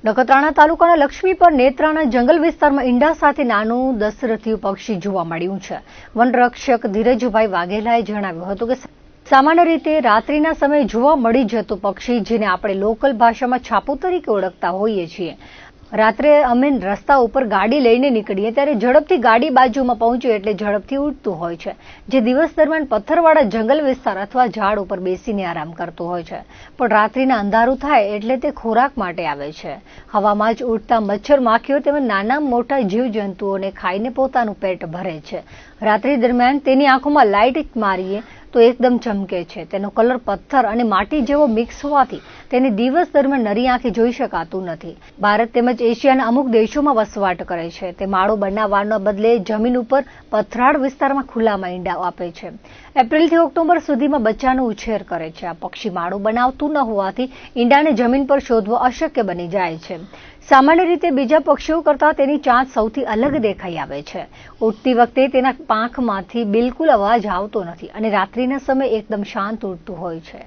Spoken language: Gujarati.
નખત્રાણા તાલુકાના લક્ષ્મી પર નેત્રાના જંગલ વિસ્તારમાં ઈંડા સાથે નાનું દશરથિયું પક્ષી જોવા મળ્યું છે. વનરક્ષક ધીરજભાઈ વાઘેલાએ જણાવ્યું હતું કે સામાન્ય રીતે રાત્રિના સમયે જોવા મળી જતું પક્ષી, જેને આપણે લોકલ ભાષામાં છાપુ તરીકે ઓળખતા હોઈએ છીએ. રાત્રે અમે રસ્તા ઉપર ગાડી લઈને નીકળીએ ત્યારે ઝડપથી ગાડી બાજુમાં પહોંચ્યું એટલે ઝડપથી ઉડતું હોય છે, જે દિવસ દરમિયાન પથ્થરવાળા જંગલ વિસ્તાર અથવા ઝાડ ઉપર બેસીને આરામ કરતું હોય છે, પણ રાત્રિના અંધારું થાય એટલે તે ખોરાક માટે આવે છે. હવામાં જ ઉડતા મચ્છર, માખીઓ તેમજ નાના મોટા જીવજંતુઓને ખાઈને પોતાનું પેટ ભરે છે. રાત્રિ દરમિયાન તેની આંખોમાં લાઇટ મારીએ તો એકદમ ચમકે છે. તેનો કલર પથ્થર અને માટી જેવો મિક્સ હોવાથી તેને દિવસ દરમિયાન નરી આંખે જોઈ શકાતું નથી. ભારત તેમજ એશિયાના અમુક દેશોમાં વસવાટ કરે છે. તે માળો બનાવવાના બદલે જમીન ઉપર પથરાળ વિસ્તારમાં ખુલ્લામાં ઈંડા આપે છે. એપ્રિલથી ઓક્ટોબર સુધીમાં બચ્ચાનો ઉછેર કરે છે. આ પક્ષી માળો બનાવતું ન હોવાથી ઈંડાને જમીન પર શોધવો અશક્ય બની જાય છે. સામાન્ય રીતે બીજા પક્ષીઓ કરતાં તેની ચાંચ સૌથી અલગ દેખાઈ આવે છે. ઉડતી વખતે તેના પાંખમાંથી બિલકુલ અવાજ આવતો નથી અને રાત્રિના સમયે એકદમ શાંત ઉડતું હોય છે.